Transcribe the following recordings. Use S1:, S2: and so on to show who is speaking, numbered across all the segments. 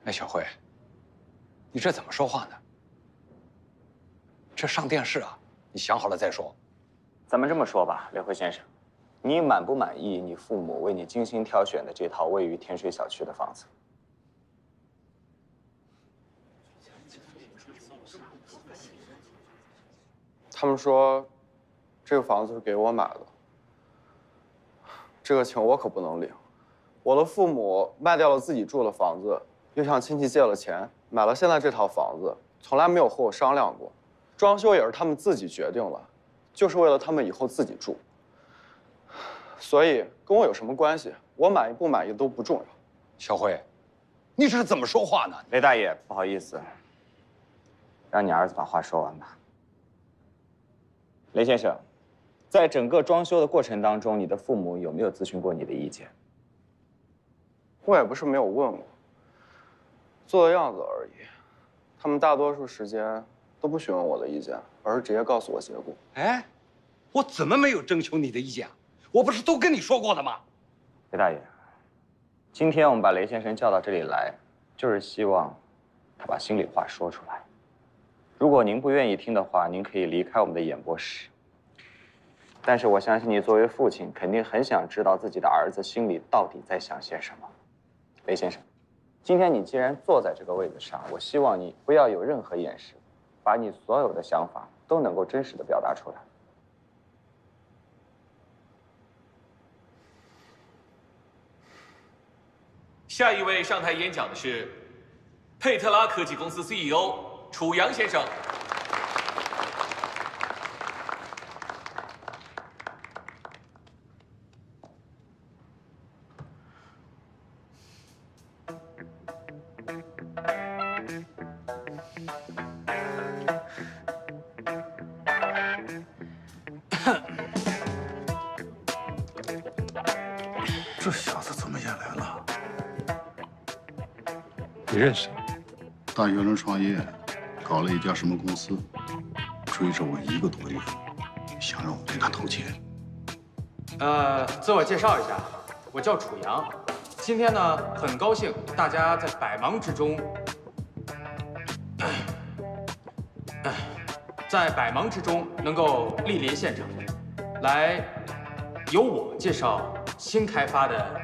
S1: 哎，小慧，你这怎么说话呢？这上电视啊，你想好了再说。
S2: 咱们这么说吧，雷辉先生，你满不满意你父母为你精心挑选的这套位于天水小区的房子？
S3: 他们说，这个房子是给我买的，这个情我可不能领。我的父母卖掉了自己住的房子，又向亲戚借了钱，买了现在这套房子，从来没有和我商量过。装修也是他们自己决定了，就是为了他们以后自己住。所以跟我有什么关系？我满意不满意都不重要。
S1: 小慧，你这是怎么说话呢？
S2: 雷大爷，不好意思，让你儿子把话说完吧。雷先生，在整个装修的过程当中，你的父母有没有咨询过你的意见？
S3: 我也不是没有问过，做的样子而已。他们大多数时间都不询问我的意见，而是直接告诉我结果。
S1: 哎，我怎么没有征求你的意见？我不是都跟你说过的吗？
S2: 雷大爷，今天我们把雷先生叫到这里来，就是希望他把心里话说出来。如果您不愿意听的话，您可以离开我们的演播室。但是我相信你作为父亲，肯定很想知道自己的儿子心里到底在想些什么。雷先生，今天你既然坐在这个位子上，我希望你不要有任何掩饰，把你所有的想法都能够真实的表达出来。
S4: 下一位上台演讲的是佩特拉科技公司 CEO 楚阳先生。
S5: 这小子怎么也来了？
S1: 你认识？
S5: 大学生创业，搞了一家什么公司，追着我1个多月，想让我给他投钱。
S6: 自我介绍一下，我叫楚阳。今天呢，很高兴大家在百忙之中，能够莅临现场，来由我介绍新开发的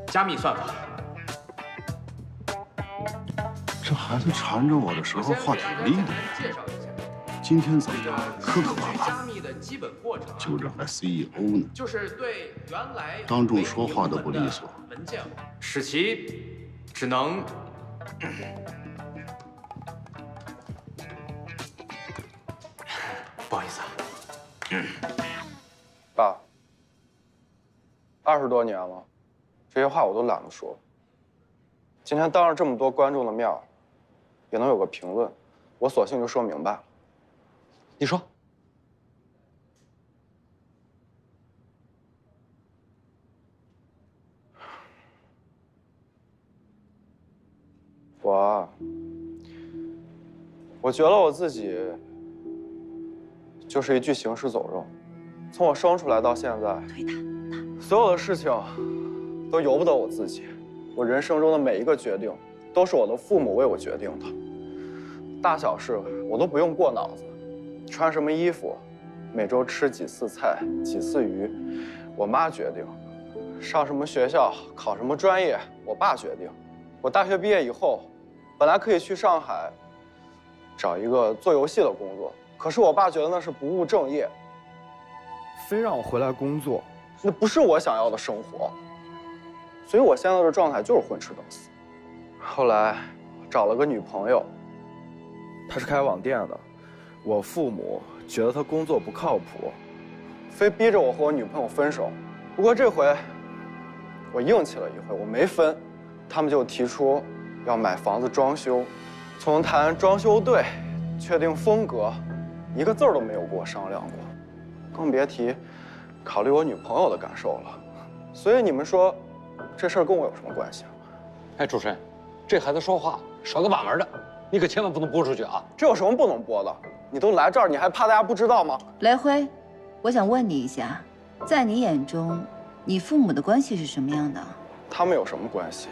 S6: 加密算法。
S5: 这孩子缠着我的时候话挺利的呀。今天怎么磕磕巴巴？就这还 CEO 呢？
S6: 就是对原来
S5: 当众说话都不利索。
S6: 文件，使其只能。不好意思啊。
S3: 爸，20多年了，这些话我都懒得说。今天当着这么多观众的面儿，也能有个评论，我索性就说明白了。
S1: 你说。
S3: 我觉得我自己就是一具行尸走肉，从我生出来到现在，所有的事情都由不得我自己。我人生中的每一个决定，都是我的父母为我决定的。大小事我都不用过脑子，穿什么衣服，每周吃几次菜、几次鱼，我妈决定；上什么学校、考什么专业，我爸决定。我大学毕业以后，本来可以去上海找一个做游戏的工作，可是我爸觉得那是不务正业，非让我回来工作，那不是我想要的生活。所以我现在的状态就是混吃等死。后来找了个女朋友，她是开网店的，我父母觉得她工作不靠谱，非逼着我和我女朋友分手。不过这回我硬气了一回，我没分，他们就提出要买房子装修，从谈装修队、确定风格，一个字儿都没有跟我商量过，更别提考虑我女朋友的感受了。所以你们说，这事儿跟我有什么关系啊？
S1: 哎，主持人，这孩子说话少个把门的，你可千万不能播出去啊！
S3: 这有什么不能播的？你都来这儿，你还怕大家不知道吗？
S7: 雷辉，我想问你一下，在你眼中，你父母的关系是什么样的？
S3: 他们有什么关系？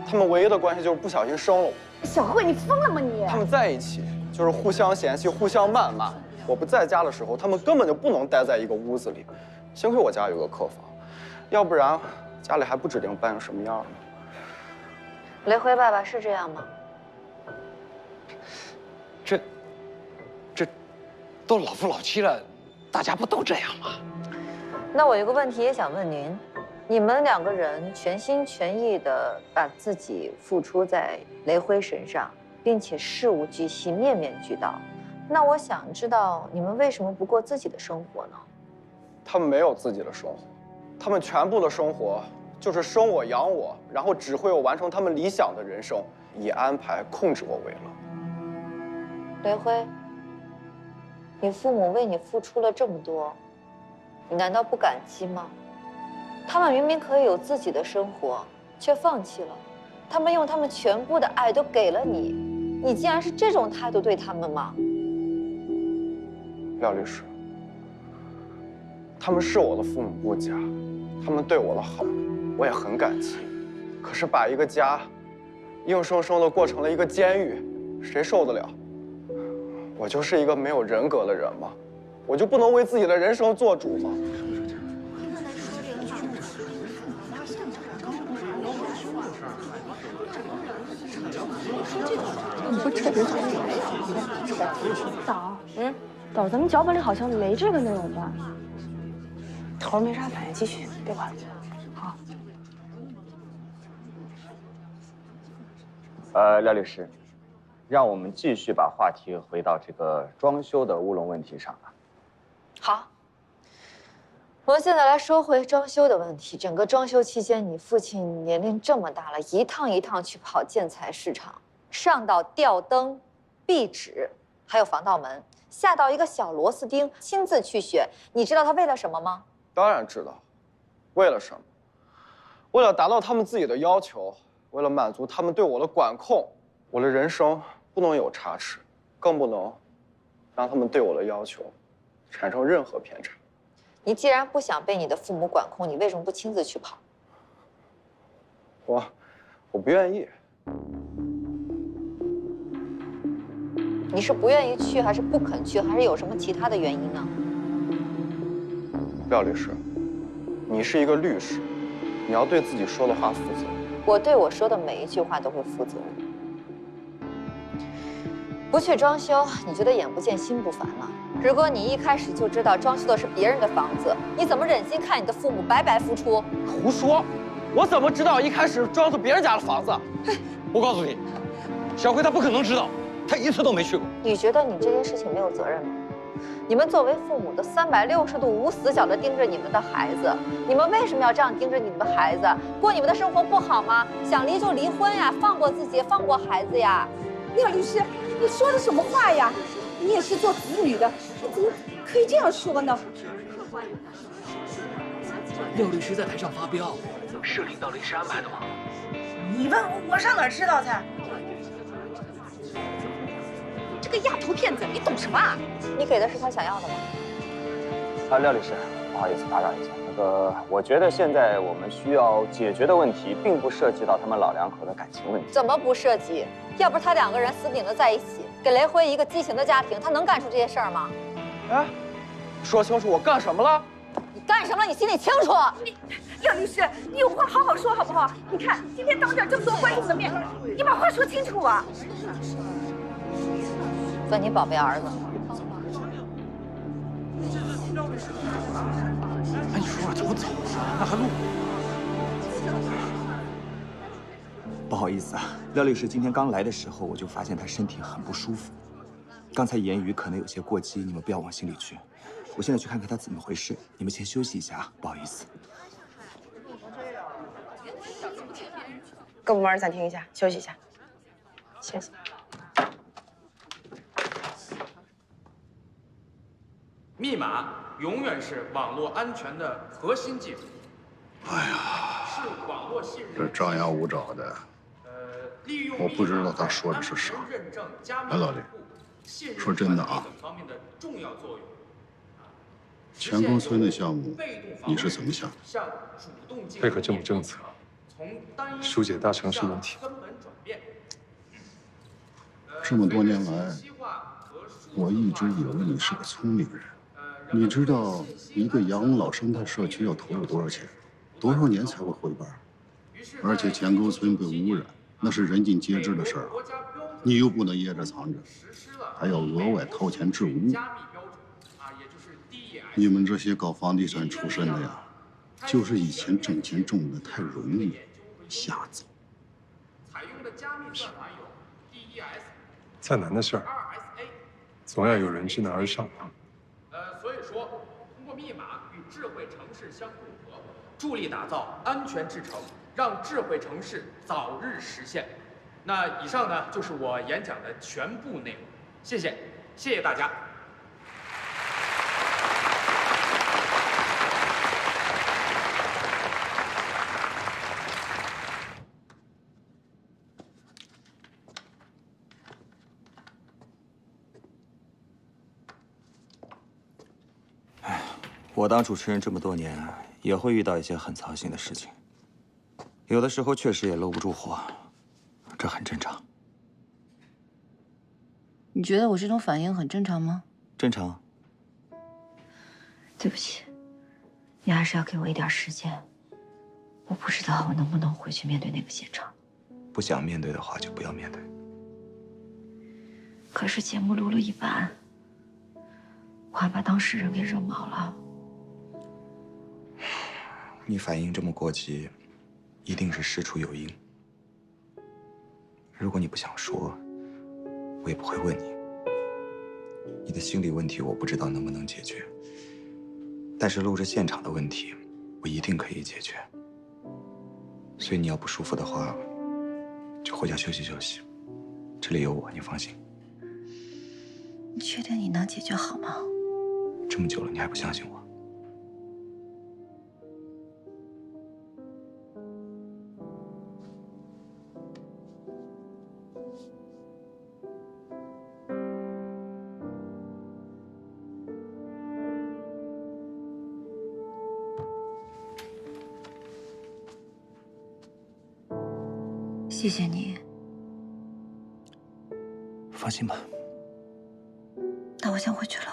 S3: 他们唯一的关系就是不小心生了我。
S8: 小慧，你疯了吗你？
S3: 他们在一起就是互相嫌弃、互相谩骂。我不在家的时候，他们根本就不能待在一个屋子里。幸亏我家有个客房，要不然家里还不指定搬成什么样呢。
S9: 雷辉爸爸是这样吗？
S1: 这都老夫老妻了，大家不都这样吗？
S9: 那我有个问题也想问您，你们2个人全心全意地把自己付出在雷辉身上，并且事无巨细、面面俱到。那我想知道你们为什么不过自己的生活呢？
S3: 他们没有自己的生活，他们全部的生活就是生我养我，然后指挥我完成他们理想的人生，以安排控制我为乐。
S9: 雷辉，你父母为你付出了这么多，你难道不感激吗？他们明明可以有自己的生活，却放弃了。他们用他们全部的爱都给了你，你竟然是这种态度对他们吗？
S3: 廖律师，他们是我的父母不假，他们对我的好，我也很感激。可是把一个家，硬生生的过成了一个监狱，谁受得了？我就是一个没有人格的人吗？我就不能为自己的人生做主吗？
S8: 你不扯着导，导，咱们脚本里好像没这个内容吧？头没啥反应，继续，别管。好。
S2: 廖律师，让我们继续把话题回到这个装修的乌龙问题上吧。
S9: 好，我们现在来说回装修的问题。整个装修期间，你父亲年龄这么大了，一趟一趟去跑建材市场，上到吊灯、壁纸，还有防盗门，下到一个小螺丝钉，亲自去选。你知道他为了什么吗？
S3: 当然知道，为了什么？为了达到他们自己的要求，为了满足他们对我的管控。我的人生不能有差池，更不能让他们对我的要求产生任何偏差。
S9: 你既然不想被你的父母管控，你为什么不亲自去跑？
S3: 我不愿意。
S9: 你是不愿意去，还是不肯去，还是有什么其他的原因呢？
S3: 廖律师，你是一个律师，你要对自己说的话负责。
S9: 我对我说的每一句话都会负责。不去装修，你觉得眼不见心不烦了？如果你一开始就知道装修的是别人的房子，你怎么忍心看你的父母白白付出？
S3: 胡说！我怎么知道一开始装的别人家的房子？
S1: 我告诉你，小辉他不可能知道，他一次都没去过。
S9: 你觉得你这件事情没有责任吗？你们作为父母的360度无死角地盯着你们的孩子，你们为什么要这样盯着你们的孩子？过你们的生活不好吗？想离就离婚呀，放过自己，放过孩子呀。
S8: 廖律师，你说的什么话呀？你也是做子女的，你怎么可以这样说呢？
S10: 廖律师在台上发飙，是领导临时安排的吗？
S8: 你问我上哪儿知道去？这个丫头片子，你懂什么啊？
S9: 你给的是他想要的吗？
S2: 廖律师，不好意思打扰一下。我觉得现在我们需要解决的问题，并不涉及到他们老两口的感情问题。
S9: 怎么不涉及？要不是他2个人死顶着在一起，给雷辉一个畸形的家庭，他能干出这些事儿吗？
S3: 哎，说清楚我干什么了？
S9: 你干什么了？你心里清楚。
S8: 廖律师，你有话好好说好不好？你看今天当着这么多观众的面，你把话说清楚啊！
S9: 问你宝贝儿子。
S6: 哎，你说怎么走啊？那还录？
S11: 不好意思啊，廖律师今天刚来的时候，我就发现他身体很不舒服，刚才言语可能有些过激，你们不要往心里去。我现在去看看他怎么回事，你们先休息一下啊，不好意思。
S8: 各部门暂停一下，休息一下。谢谢。
S6: 密码永远是网络安全的核心技术。
S5: 哎呀，
S6: 是网络信任。
S5: 这张牙舞爪的，我不知道他说的是啥。哎，老李，说真的啊，乾坤村的项目你是怎么想？
S12: 配合政府政策，疏解大城市问题。
S5: 这么多年来，我一直以为你是个聪明人。你知道一个养老生态社区要投入多少钱，多少年才会回本？而且钱沟村被污染，那是人尽皆知的事儿啊。你又不能掖着藏着，还要额外掏钱治污。你们这些搞房地产出身的呀，就是以前挣钱挣得太容易，瞎子。
S12: 再难的事儿，总要有人知难而上啊。
S6: 所以说，通过密码与智慧城市相吻合，助力打造安全之城，让智慧城市早日实现。那以上呢，就是我演讲的全部内容。谢谢，谢谢大家。
S11: 我当主持人这么多年，也会遇到一些很操心的事情，有的时候确实也搂不住火，这很正常。
S7: 你觉得我这种反应很正常吗？
S11: 正常。
S9: 对不起，你还是要给我一点时间。我不知道我能不能回去面对那个现场。
S11: 不想面对的话，就不要面对。
S9: 可是节目录了一半，我还把当事人给惹毛了。
S11: 你反应这么过激，一定是事出有因。如果你不想说，我也不会问你。你的心理问题我不知道能不能解决，但是录制现场的问题，我一定可以解决。所以你要不舒服的话，就回家休息休息，这里有我，你放心。
S9: 你确定你能解决好吗？
S11: 这么久了，你还不相信我？
S9: 谢谢你。
S11: 放心吧。
S9: 那我先回去了。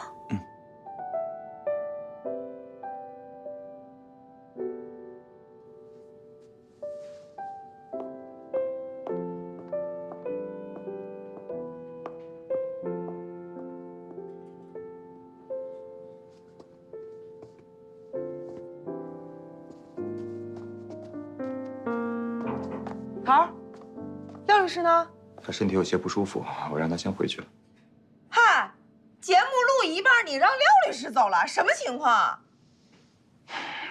S13: 桃儿，廖律师呢？
S11: 他身体有些不舒服，我让他先回去了。
S13: 嗨，节目录一半，你让廖律师走了，什么情况？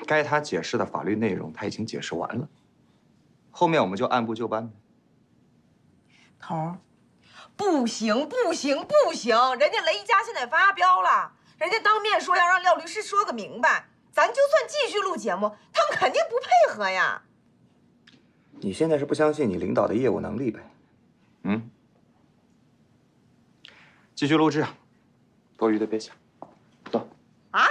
S11: 该他解释的法律内容他已经解释完了，后面我们就按部就班呗。
S13: 头儿，不行不行不行！人家雷佳现在发飙了，人家当面说要让廖律师说个明白，咱就算继续录节目，他们肯定不配合呀。
S11: 你现在是不相信你领导的业务能力呗？继续录制，多余的别想。走。
S13: 啊？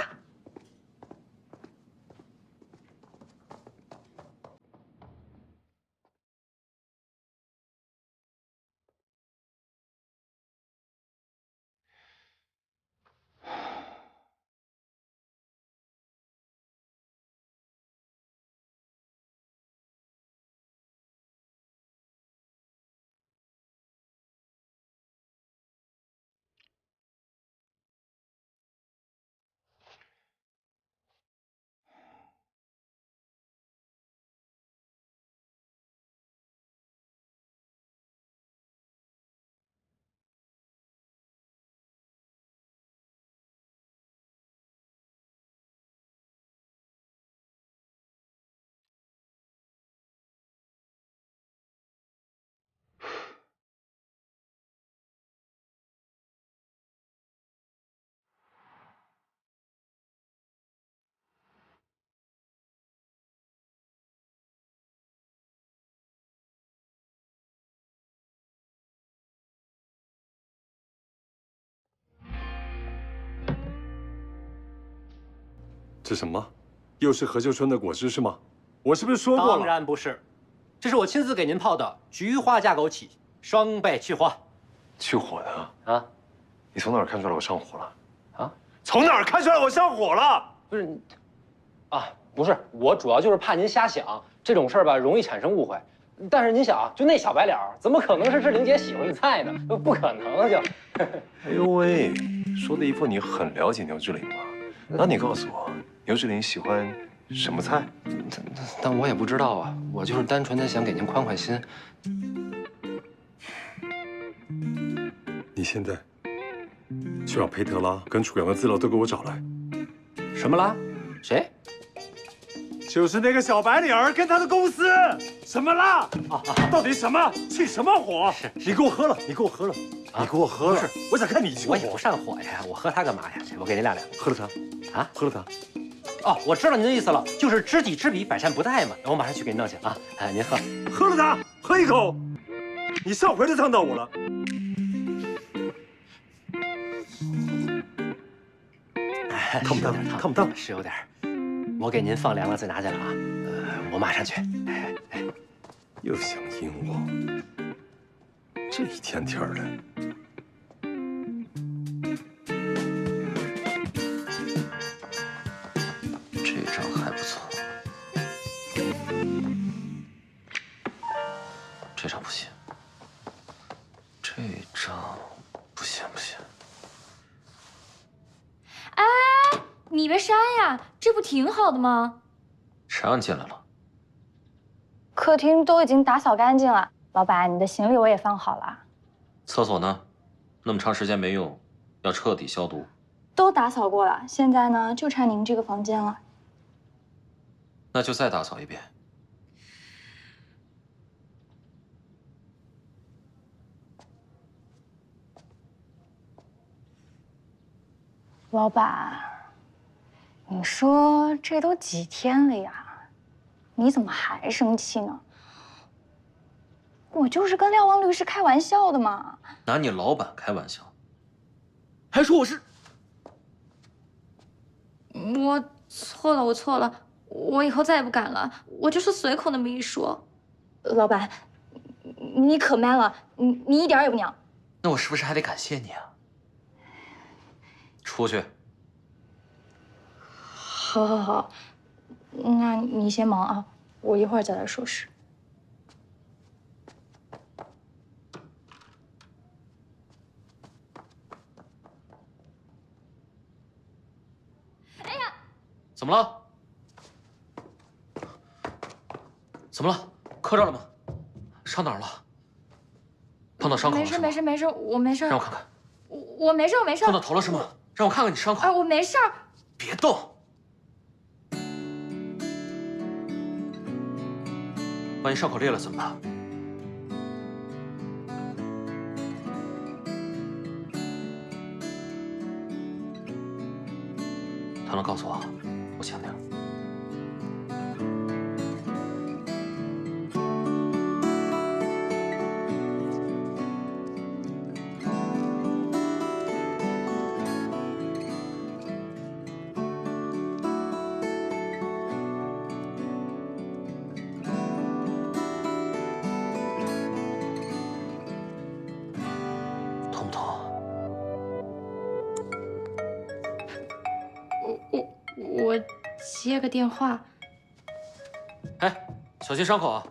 S12: 这什么？又是何秀春的果汁是吗？我是不是说过了？
S6: 当然不是，
S10: 这是我亲自给您泡的菊花架枸杞，双倍去火。
S12: 去火的
S10: 啊？
S12: 你从哪儿看出来我上火了？
S10: 啊？
S12: 从哪儿看出来我上火了？
S10: 不是，啊，不是，我主要就是怕您瞎想，这种事儿吧容易产生误会。但是您想啊，就那小白脸儿，怎么可能是志玲姐喜欢的菜呢？不可能啊就。
S12: 哎呦喂，说的一副你很了解牛志玲嘛。那你告诉我，牛志玲喜欢什么菜？
S1: 但我也不知道啊，我就是单纯的想给您宽宽心。
S12: 你现在去把佩特拉跟楚阳的资料都给我找来。
S10: 什么拉？谁？
S12: 就是那个小白脸儿跟他的公司。什么拉？到底什么？起什么火？你给我喝了，你给我喝了，你给我喝了。
S10: 不是，
S12: 我想看你起火。
S10: 我也不上火呀，我喝它干嘛呀？我给您晾晾。
S12: 喝了它，
S10: 啊？
S12: 喝了它。
S10: 哦，我知道您的意思了，就是知己知彼，百战不殆嘛。我马上去给您弄去啊。哎，您喝。
S12: 喝了它，喝一口。你上回就烫到我了。烫不烫？烫不烫？
S10: 是有点。我给您放凉了再拿去了啊。我马上去。
S12: 又想阴我，这一天天的。
S1: 这张还不错，这张不行，这张不行不行。
S14: 哎，你别删呀，这不挺好的吗？
S1: 谁让你进来了？
S8: 客厅都已经打扫干净了，老板，你的行李我也放好了。
S1: 厕所呢？那么长时间没用，要彻底消毒。
S8: 都打扫过了，现在呢就差您这个房间了。
S1: 那就再打扫一遍。
S8: 老板，你说这都几天了呀？你怎么还生气呢？我就是跟廖王律师开玩笑的嘛。
S1: 拿你老板开玩笑，
S10: 还说我是……
S14: 我错了，我错了，我以后再也不敢了。我就是随口那么一说。
S8: 老板，你可 man 了，你一点也不娘。
S1: 那我是不是还得感谢你啊？出去。
S8: 好，好，好。那你先忙啊，我一会儿再来收拾。
S14: 哎呀，
S1: 怎么了？怎么了？磕着了吗？伤哪儿了？碰到伤口了？
S14: 没事，没事，没事，我没事。
S1: 让我看看。
S14: 我没事，我没事。
S1: 碰到头了是吗？让我看看你伤口。
S14: 哎，我没事。
S1: 别动。万一伤口裂了怎么办？他能告诉我，我想你了。
S14: 我接个电话。
S1: 哎，小心伤口啊！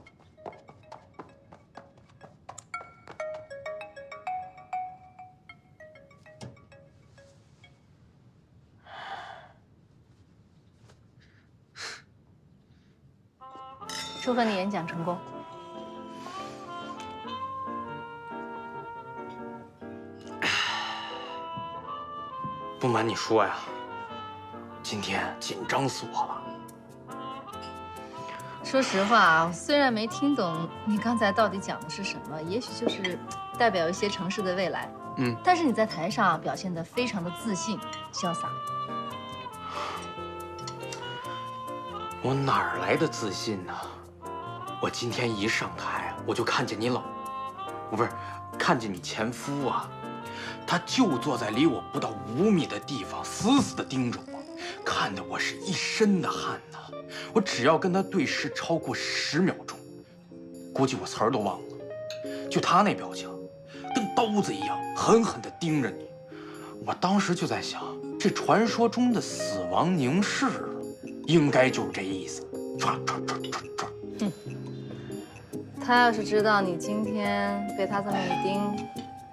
S7: 祝贺你演讲成功。
S6: 不瞒你说呀，今天紧张死我了。
S7: 说实话啊，虽然没听懂你刚才到底讲的是什么，也许就是代表一些城市的未来。但是你在台上表现得非常的自信、潇洒。
S6: 我哪儿来的自信呢？我今天一上台，我就看见你看见你前夫啊，他就坐在离我不到5米的地方，死死地盯着我，看得我是一身的汗呐。我只要跟他对视超过10秒钟，估计我词儿都忘了。就他那表情，跟刀子一样，狠狠地盯着你。我当时就在想，这传说中的死亡凝视，应该就是这意思。唰唰唰唰唰。
S7: 哼，他要是知道你今天被他这么一盯，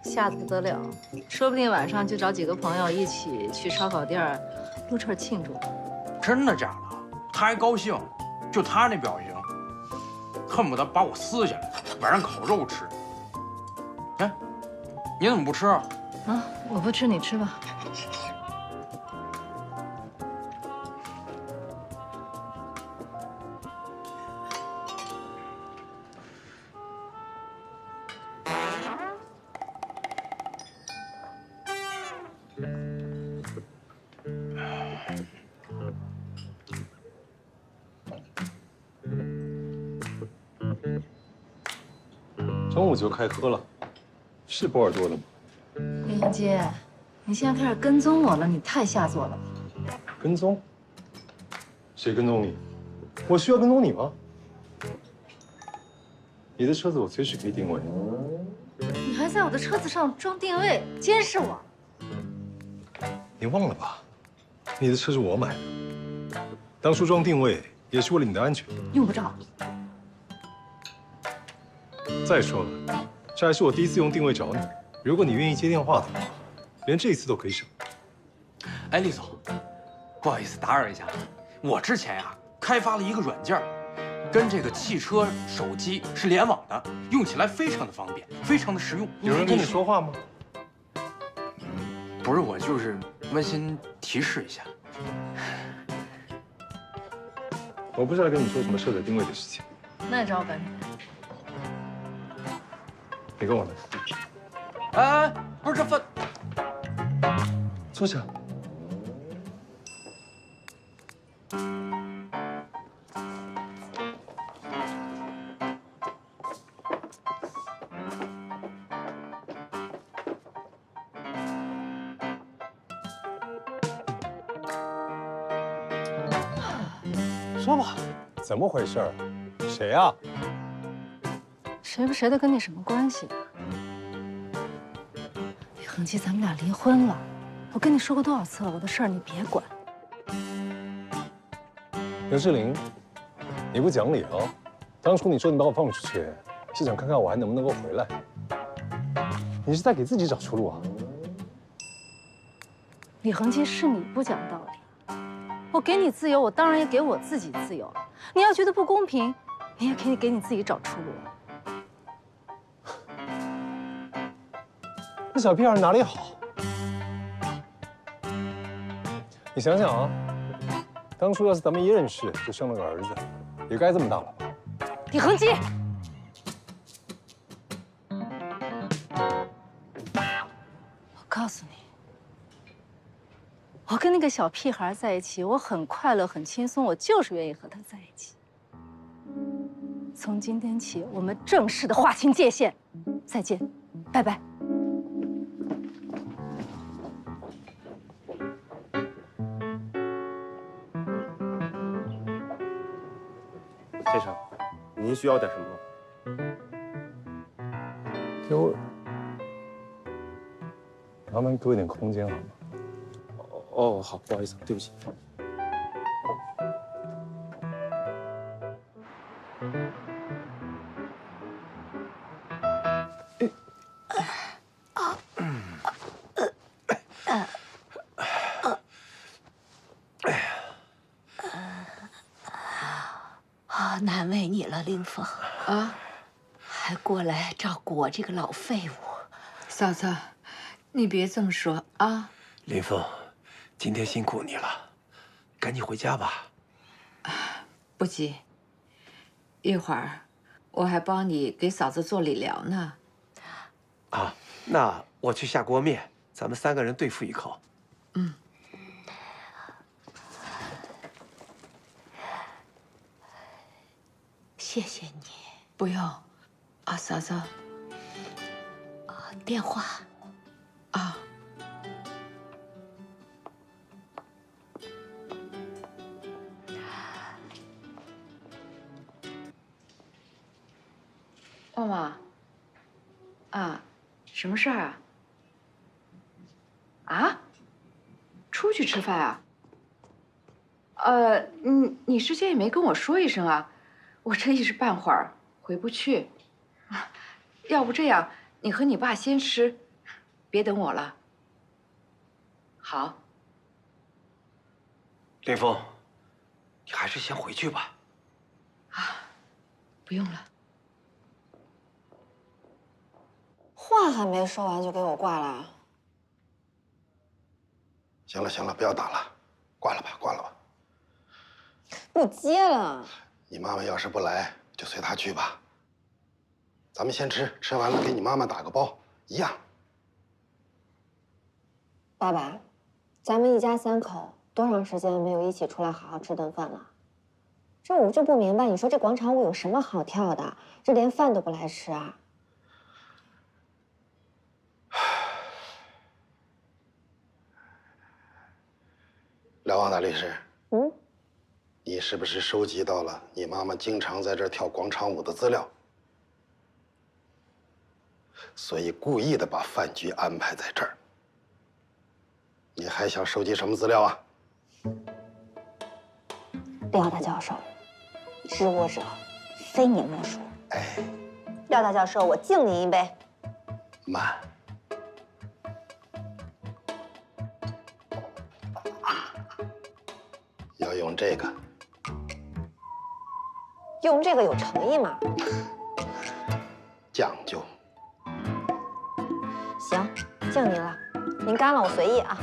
S7: 吓得不得了，说不定晚上就找几个朋友一起去烧烤店撸串庆祝。
S6: 真的假的？他还高兴，就他那表情，恨不得把我撕下来，晚上烤肉吃。哎，你怎么不吃啊？
S7: 啊，我不吃，你吃吧。
S12: 中午就开喝了，是波尔多的吗？
S7: 林恒基，你现在开始跟踪我了，你太下作了。
S12: 跟踪？谁跟踪你？我需要跟踪你吗？你的车子我随时可以定位。
S7: 你还在我的车子上装定位，监视我？
S12: 你忘了吧？你的车是我买的，当初装定位也是为了你的安全。
S7: 用不着。
S12: 再说了，这还是我第一次用定位找你。如果你愿意接电话的话，连这一次都可以省。
S6: 哎，厉总，不好意思打扰一下，我之前呀开发了一个软件，跟这个汽车手机是联网的，用起来非常的方便，非常的实用。
S12: 有人跟你说话吗？
S6: 不是，我就是温馨提示一下。
S12: 我不是来跟你说什么设置定位的事情。
S7: 那你找我干什么？
S12: 你跟我来。
S6: 哎，不是这饭。
S12: 坐下。说吧，怎么回事？谁呀？
S7: 谁不谁的跟你什么关系？李恒基，咱们俩离婚了。我跟你说过多少次了，我的事儿你别管。
S12: 刘志玲，你不讲理哦！当初你说你把我放出去，是想看看我还能不能够回来。你是在给自己找出路啊？
S7: 李恒基，是你不讲道理。我给你自由，我当然也给我自己自由。你要觉得不公平，你也可以给你自己找出路。
S12: 那小屁孩哪里好？你想想啊，当初要是咱们一认识就生了个儿子，也该这么大了吧？
S7: 李恒基，我告诉你，我跟那个小屁孩在一起，我很快乐，很轻松，我就是愿意和他在一起。从今天起，我们正式的划清界限。再见，拜拜。
S15: 先生，您需要点什么吗？
S12: 麻烦给我一点空间好吗？
S15: 哦，好，不好意思，对不起。
S16: 难为你了，林峰啊，还过来照顾我这个老废物。嫂子，你别这么说啊。
S17: 林峰，今天辛苦你了，赶紧回家吧。
S16: 不急，一会儿我还帮你给嫂子做理疗呢。
S17: 啊，那我去下锅面，咱们3个人对付一口。
S16: 嗯。谢谢你。不用，啊，嫂子。电话。啊。
S18: 旺旺。啊，什么事儿啊？啊？出去吃饭啊？你事先也没跟我说一声啊，我这一时半会儿回不去。啊，要不这样，你和你爸先吃，别等我了。好。
S17: 林峰，你还是先回去吧。
S18: 啊，不用了。
S9: 话还没说完就给我挂了。
S5: 行了行了，不要打了，挂了吧，挂了吧。
S9: 不接了。
S5: 你妈妈要是不来，就随她去吧。咱们先吃，吃完了给你妈妈打个包，一样。
S9: 爸爸，咱们一家3口多长时间没有一起出来好好吃顿饭了？这我就不明白，你说这广场舞有什么好跳的？这连饭都不来吃啊？
S5: 廖王大律师，你是不是收集到了你妈妈经常在这儿跳广场舞的资料？所以故意的把饭局安排在这儿。你还想收集什么资料啊？
S9: 廖大教授，知我者非你莫属。
S5: 哎，
S9: 廖大教授，我敬你一杯。
S5: 慢。要用这个。
S9: 用这个有诚意吗？
S5: 讲究。
S9: 行，敬您了。您干了我随意啊。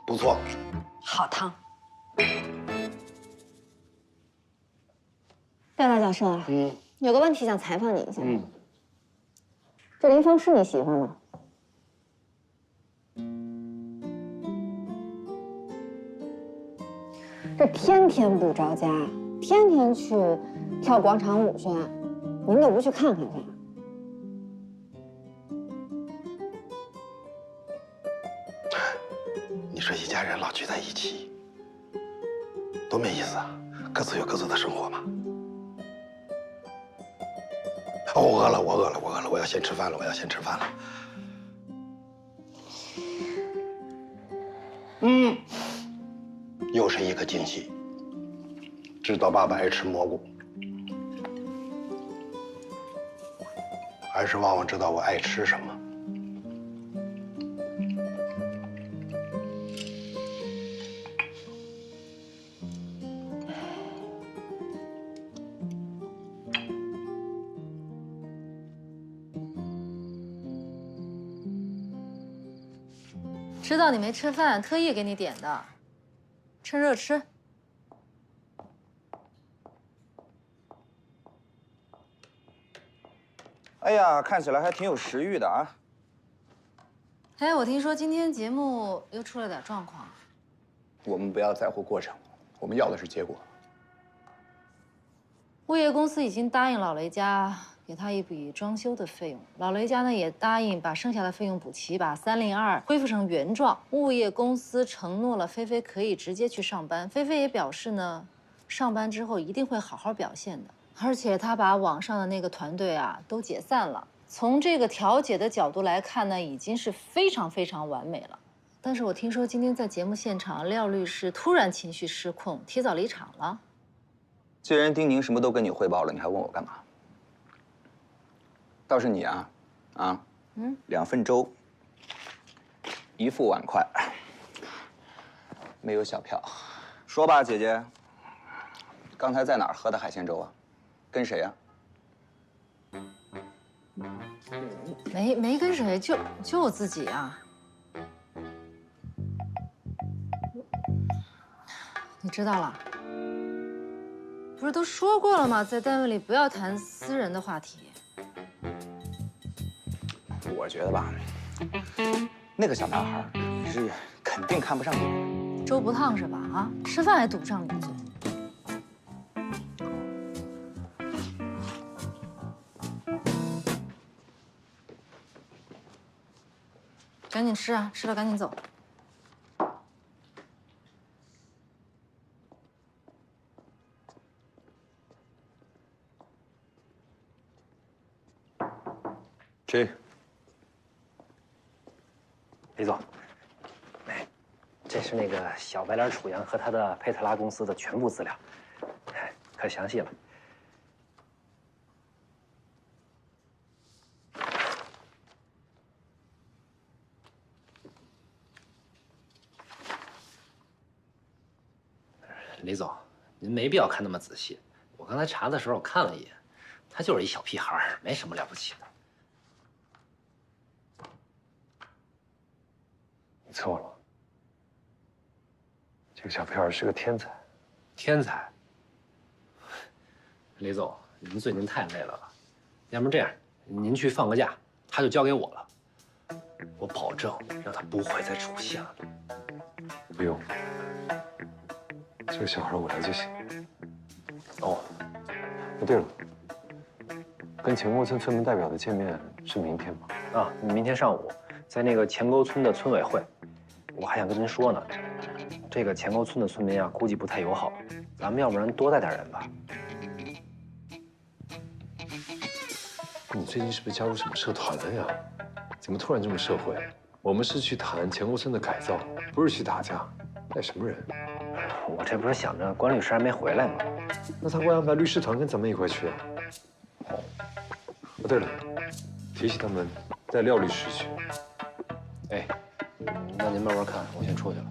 S5: 不错。
S9: 好汤。廖大教授啊，有个问题想采访你一下。这林芳是你媳妇吗？这天天不着家，天天去跳广场舞去，你们都不去看看去？
S5: 你说一家人老聚在一起，多没意思啊！各自有各自的生活嘛。哦，我饿了，我饿了，我饿了，我要先吃饭了，我要先吃饭了。又是一个惊喜。知道爸爸爱吃蘑菇，还是旺旺知道我爱吃什么？
S7: 知道你没吃饭，特意给你点的，趁热吃。
S11: 哎呀，看起来还挺有食欲的啊！
S7: 哎，我听说今天节目又出了点状况。
S19: 我们不要在乎过程，我们要的是结果。
S7: 物业公司已经答应老雷家给他一笔装修的费用，老雷家呢也答应把剩下的费用补齐，把302恢复成原状。物业公司承诺了菲菲可以直接去上班，菲菲也表示呢，上班之后一定会好好表现的。而且他把网上的那个团队啊都解散了。从这个调解的角度来看呢，已经是非常非常完美了。但是我听说今天在节目现场，廖律师突然情绪失控，提早离场了。
S11: 既然丁宁什么都跟你汇报了，你还问我干嘛？倒是你啊，2份粥，1副碗筷，没有小票。说吧，姐姐，刚才在哪儿喝的海鲜粥啊？跟谁啊？
S7: 没跟谁，就我自己啊。你知道了？不是都说过了吗？在单位里不要谈私人的话题。
S11: 我觉得吧，那个小男孩你是肯定看不上你。
S7: 粥不烫是吧？啊，吃饭还堵不上你的嘴。赶紧吃啊！吃了赶紧走。
S20: 请。
S10: 李总，哎，这是那个小白脸楚阳和他的佩特拉公司的全部资料，可详细了。李总，您没必要看那么仔细。我刚才查的时候我看了一眼，他就是一小屁孩儿，没什么了不起的。
S20: 你错了，这个小屁孩是个天才。
S10: 天才。李总，您最近太累了吧？要不这样，您去放个假，他就交给我了，我保证让他不会再出现了。
S20: 不用，这个小孩我来就行。哦，对了，跟钱沟村村民代表的见面是明天吗？
S10: 啊，明天上午，在那个钱沟村的村委会。我还想跟您说呢，这个钱沟村的村民啊，估计不太友好，咱们要不然多带点人吧。
S20: 你最近是不是加入什么社团了呀？怎么突然这么社会？我们是去谈钱沟村的改造，不是去打架。带什么人？
S10: 我这不是想着关律师还没回来吗？
S20: 那他会安排律师团跟咱们一块去啊？哦，对了，提醒他们带廖律师去。
S10: 哎，那您慢慢看，我先出去了。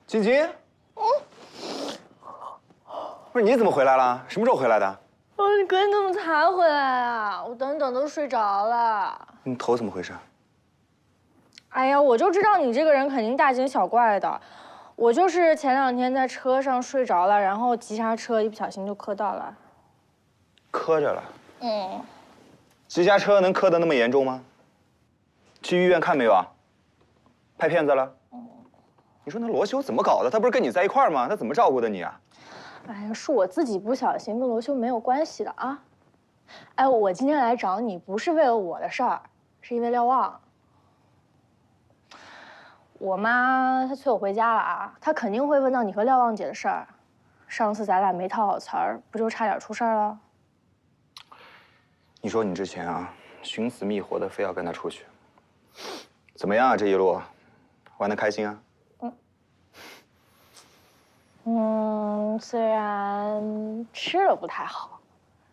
S11: 晶晶，不是你怎么回来了？什么时候回来的？
S8: 你隔天怎么才回来啊？我等你等都睡着了。
S11: 你头怎么回事？
S8: 哎呀，我就知道你这个人肯定大惊小怪的。我就是前2天在车上睡着了，然后急刹车，一不小心就磕到了。
S11: 磕着了？急刹车能磕得那么严重吗？去医院看没有啊？拍片子了？你说那罗修怎么搞的？他不是跟你在一块儿吗？他怎么照顾的你啊？
S8: 哎呀，是我自己不小心，跟罗修没有关系的啊。哎，我今天来找你不是为了我的事儿，是因为廖望。我妈她催我回家了啊，她肯定会问到你和廖望姐的事儿。上次咱俩没套好词儿，不就差点出事儿了？
S11: 你说你之前啊，寻死觅活的非要跟他出去，怎么样啊？这一路玩得开心啊？虽然吃的不太好，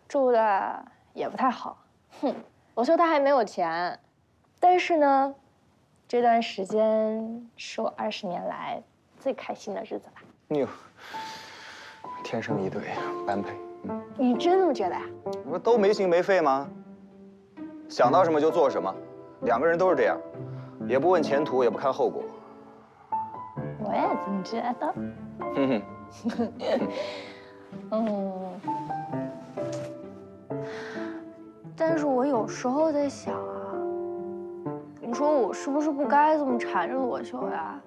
S11: 住的也不太好，罗修他还没有钱，但是呢，这段时间是我20年来最开心的日子吧。哟，天生一对，般配。你真这么觉得呀？你不都没心没肺吗？想到什么就做什么，2个人都是这样，也不问前途，也不看后果。我也这么觉得。但是我有时候在想啊，你说我是不是不该这么缠着罗修呀？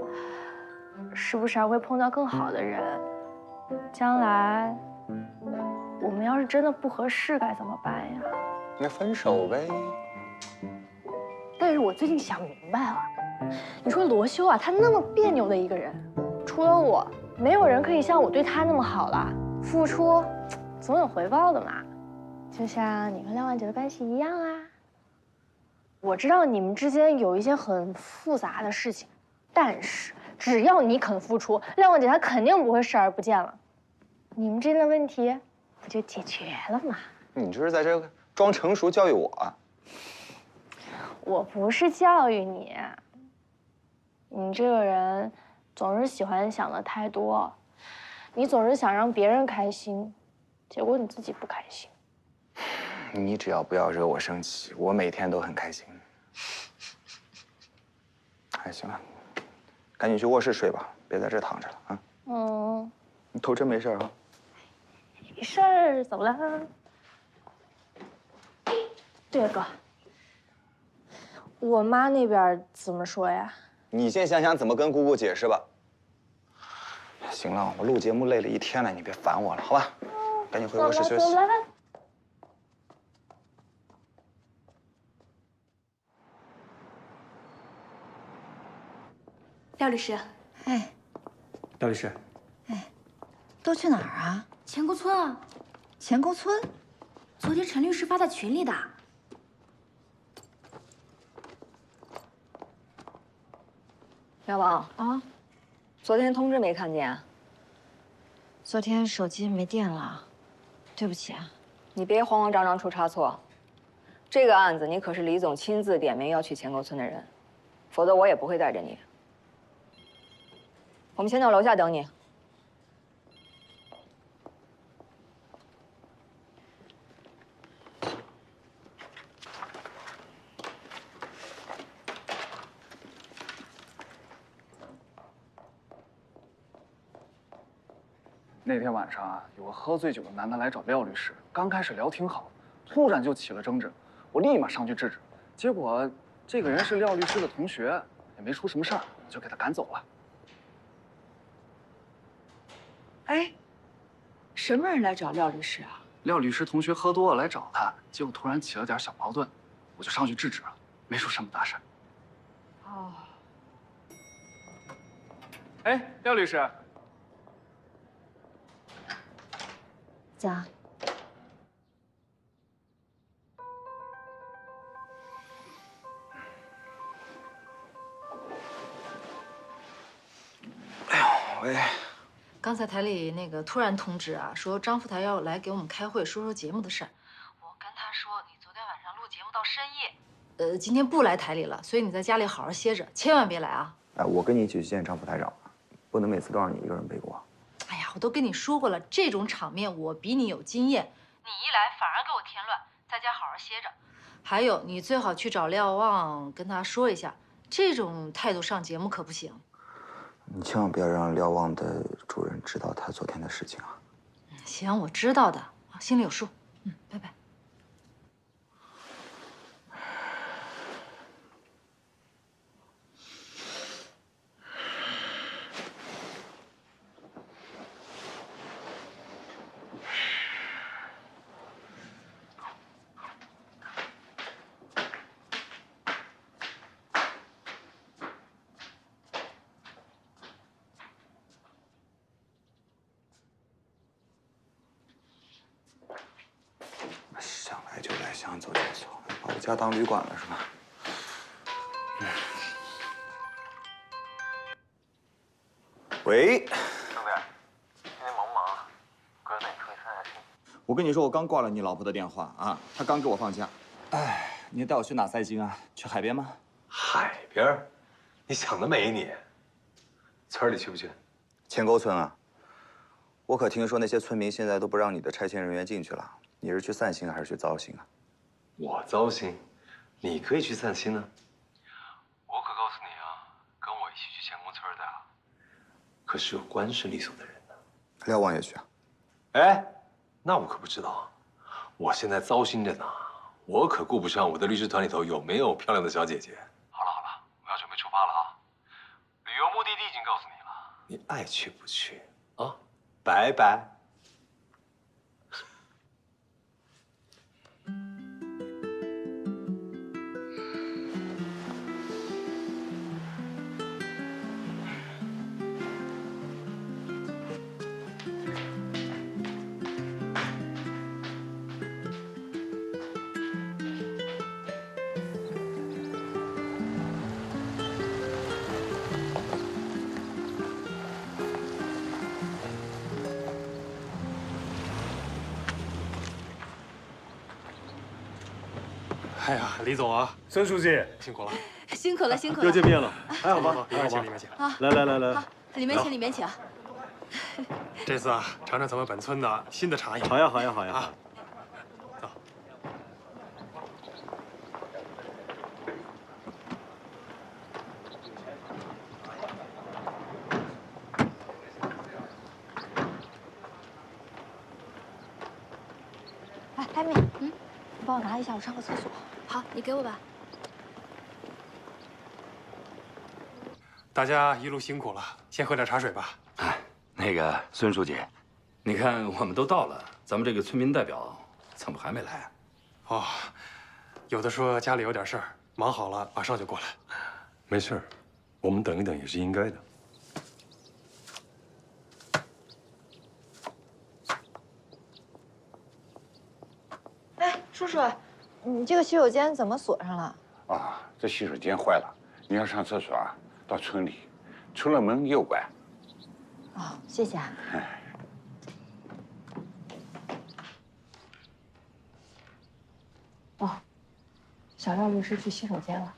S11: 是不是还会碰到更好的人？将来我们要是真的不合适该怎么办呀？那分手呗。但是我最近想明白了，你说罗修啊，他那么别扭的一个人，除了我，没有人可以像我对他那么好了。付出总有回报的嘛，就像你和廖万姐的关系一样啊。我知道你们之间有一些很复杂的事情，但是只要你肯付出，廖万姐她肯定不会视而不见了。你们之间的问题不就解决了吗？你这是在这装成熟教育我啊？我不是教育你，你这个人总是喜欢想的太多，你总是想让别人开心，结果你自己不开心。你只要不要惹我生气，我每天都很开心。哎，行了，赶紧去卧室睡吧，别在这躺着了啊。你头真没事啊？没事儿，走了。对了，哥，我妈那边怎么说呀？你先想想怎么跟姑姑解释吧。
S2: 行了，我录节目累了一天了，你别烦我了，好吧？赶紧回卧室休息。
S14: 廖律师，
S21: 哎，
S11: 廖律师，
S21: 都去哪儿啊？
S14: 钱沟村啊。
S21: 钱沟村？
S14: 昨天陈律师发在群里的。
S9: 廖王啊，昨天通知没看见啊？
S21: 昨天手机没电了，对不起啊。
S9: 你别慌慌张张出差错。这个案子你可是李总亲自点名要去钱沟村的人，否则我也不会带着你。我们先到楼下等你。
S3: 那天晚上啊，有个喝醉酒的男的来找廖律师，刚开始聊挺好，突然就起了争执，我立马上去制止，结果这个人是廖律师的同学，也没出什么事儿，就给他赶走了。
S18: 哎，什么人来找廖律师啊？
S3: 廖律师同学喝多了来找他，结果突然起了点小矛盾，我就上去制止了，没出什么大事。
S18: 哦，
S3: 哎，廖律师。
S21: 走。
S2: 哎呦喂！
S7: 刚才台里那个突然通知啊，说张副台要来给我们开会，说说节目的事儿。我跟他说，你昨天晚上录节目到深夜，今天不来台里了，所以你在家里好好歇着，千万别来啊！
S11: 哎，我跟你一起去见张副台长，不能每次都让你一个人背锅。
S7: 哎呀，我都跟你说过了，这种场面我比你有经验，你一来反而给我添乱，在家好好歇着。还有，你最好去找廖望，跟他说一下，这种态度上节目可不行。
S11: 你千万不要让瞭望的主任知道他昨天的事情啊！
S7: 行，我知道的，心里有数。拜拜。
S11: 想来就来，想走就走，把我家当旅馆了是吧？喂，
S20: 兄弟，今天忙不忙啊？哥带你出去散散心。
S11: 我跟你说，我刚挂了你老婆的电话啊，她刚给我放假。哎，你带我去哪散心啊？去海边吗？
S20: 海边？你想得美你！村里去不去？
S11: 钱沟村啊，我可听说那些村民现在都不让你的拆迁人员进去了。你是去散心还是去糟心啊？
S20: 我糟心，你可以去散心呢。我可告诉你啊，跟我一起去钱沟村的，可是有官司离所的人呢。
S11: 廖望也去啊？
S20: 哎，那我可不知道，我现在糟心着呢，我可顾不上我的律师团里头有没有漂亮的小姐姐。好了好了，我要准备出发了啊！旅游目的地已经告诉你了，你爱去不去啊？拜拜。
S12: 哎呀，李总啊，孙书记
S20: 辛苦了，
S14: 辛苦了，辛苦了。
S12: 又见面了，还好吧？
S20: 里面请，里面请。
S14: 啊，
S12: 来，
S14: 好，里面请，里面请。
S20: 这次啊，尝尝咱们本村的新的茶叶。
S12: 好呀，好呀，好呀。
S20: 啊，走。
S21: 哎，艾米，你帮我拿一下，我上个厕所。
S14: 好，你给我吧。
S20: 大家一路辛苦了，先喝点茶水吧。
S11: 哎，那
S4: 那个孙书记，你看我们都到了，咱们这个村民代表怎么还没来啊？
S22: 哦，有的说家里有点事儿，忙好了马上就过来。
S20: 没事儿，我们等一等也是应该的。
S9: 哎，叔叔，你这个洗手间怎么锁上了？
S23: 啊，这洗手间坏了，你要上厕所啊，到村里，出了门右拐。
S9: 哦，谢谢啊。
S8: 哦，小廖律师去洗手间了。